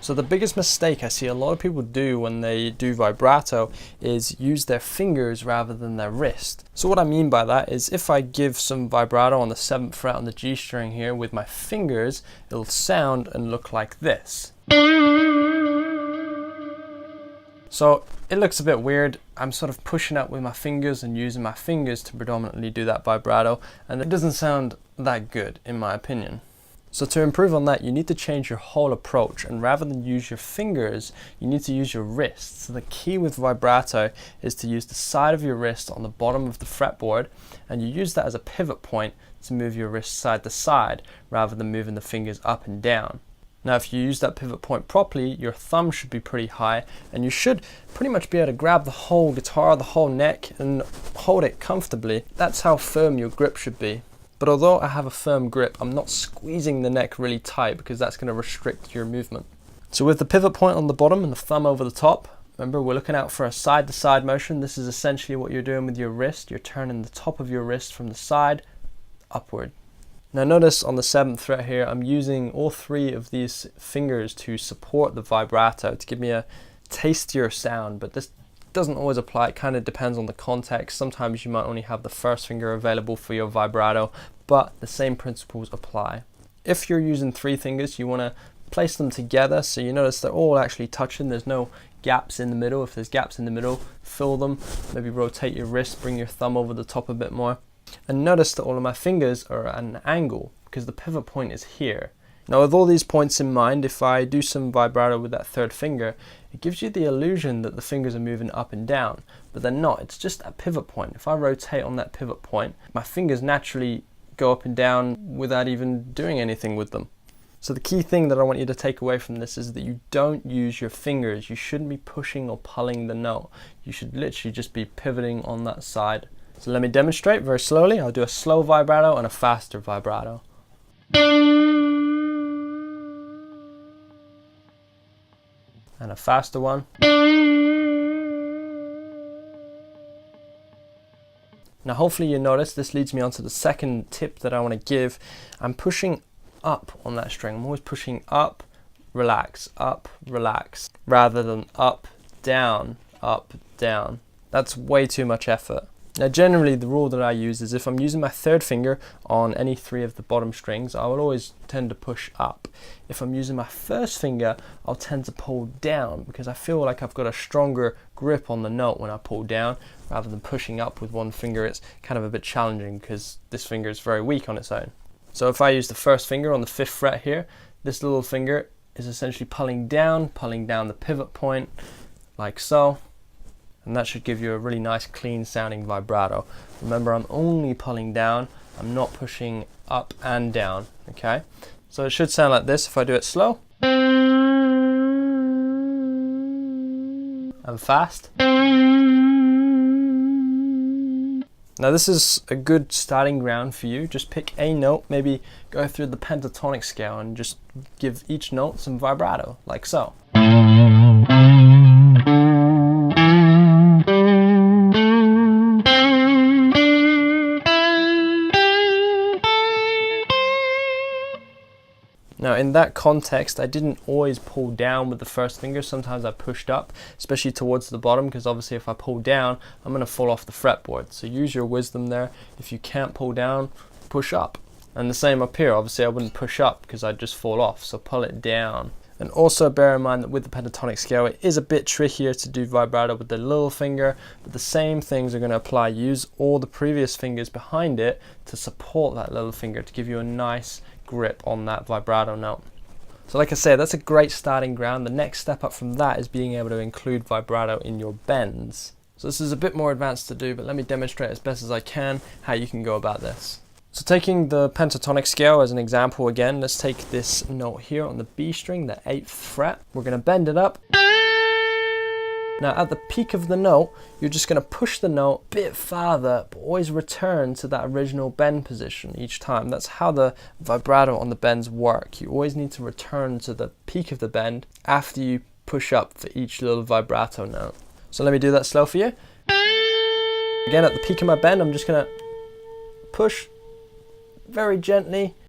So the biggest mistake I see a lot of people do when they do vibrato is use their fingers rather than their wrist. So what I mean by that is if I give some vibrato on the 7th fret on the G string here with my fingers, it'll sound and look like this. So it looks a bit weird. I'm sort of pushing up with my fingers and using my fingers to predominantly do that vibrato, and it doesn't sound that good in my opinion. So to improve on that, you need to change your whole approach, and rather than use your fingers, you need to use your wrists. So the key with vibrato is to use the side of your wrist on the bottom of the fretboard, and you use that as a pivot point to move your wrist side to side rather than moving the fingers up and down. Now if you use that pivot point properly, your thumb should be pretty high, and you should pretty much be able to grab the whole guitar, the whole neck, and hold it comfortably. That's how firm your grip should be. But although I have a firm grip, I'm not squeezing the neck really tight because that's going to restrict your movement. So with the pivot point on the bottom and the thumb over the top, remember we're looking out for a side to side motion. This is essentially what you're doing with your wrist. You're turning the top of your wrist from the side upward. Now notice on the 7th fret here, I'm using all 3 of these fingers to support the vibrato to give me a tastier sound, but this doesn't always apply. It kind of depends on the context. Sometimes you might only have the first finger available for your vibrato, but the same principles apply. If you're using 3 fingers, you want to place them together so you notice they're all actually touching. There's no gaps in the middle. If there's gaps in the middle, fill them. Maybe rotate your wrist, bring your thumb over the top a bit more. And notice that all of my fingers are at an angle because the pivot point is here. Now with all these points in mind, if I do some vibrato with that 3rd finger, it gives you the illusion that the fingers are moving up and down, but they're not. It's just that pivot point. If I rotate on that pivot point, my fingers naturally go up and down without even doing anything with them. So the key thing that I want you to take away from this is that you don't use your fingers. You shouldn't be pushing or pulling the note. You should literally just be pivoting on that side. So let me demonstrate very slowly. I'll do a slow vibrato and a faster vibrato. And a faster one. Now hopefully you notice this leads me on to the second tip that I want to give. I'm pushing up on that string. I'm always pushing up, relax, rather than up, down, up, down. That's way too much effort. Now generally the rule that I use is if I'm using my 3rd finger on any 3 of the bottom strings, I will always tend to push up. If I'm using my 1st finger, I'll tend to pull down because I feel like I've got a stronger grip on the note when I pull down rather than pushing up with one finger. It's kind of a bit challenging because this finger is very weak on its own. So if I use the 1st finger on the 5th fret here, this little finger is essentially pulling down the pivot point like so. And that should give you a really nice clean sounding vibrato. Remember, I'm only pulling down, I'm not pushing up and down, okay? So it should sound like this if I do it slow. And fast. Now this is a good starting ground for you. Just pick a note, maybe go through the pentatonic scale and just give each note some vibrato, like so. Now in that context, I didn't always pull down with the 1st finger. Sometimes I pushed up, especially towards the bottom, because obviously if I pull down, I'm going to fall off the fretboard. So use your wisdom there. If you can't pull down, push up. And the same up here. Obviously I wouldn't push up because I'd just fall off, so pull it down. And also bear in mind that with the pentatonic scale, it is a bit trickier to do vibrato with the little finger, but the same things are going to apply. Use all the previous fingers behind it to support that little finger to give you a nice grip on that vibrato note. So like I say, that's a great starting ground. The next step up from that is being able to include vibrato in your bends. So this is a bit more advanced to do, but let me demonstrate as best as I can how you can go about this. So taking the pentatonic scale as an example again, let's take this note here on the B string, the 8th fret. We're going to bend it up. Now at the peak of the note, you're just going to push the note a bit farther, but always return to that original bend position each time. That's how the vibrato on the bends work. You always need to return to the peak of the bend after you push up for each little vibrato note. So let me do that slow for you. Again, at the peak of my bend, I'm just going to push very gently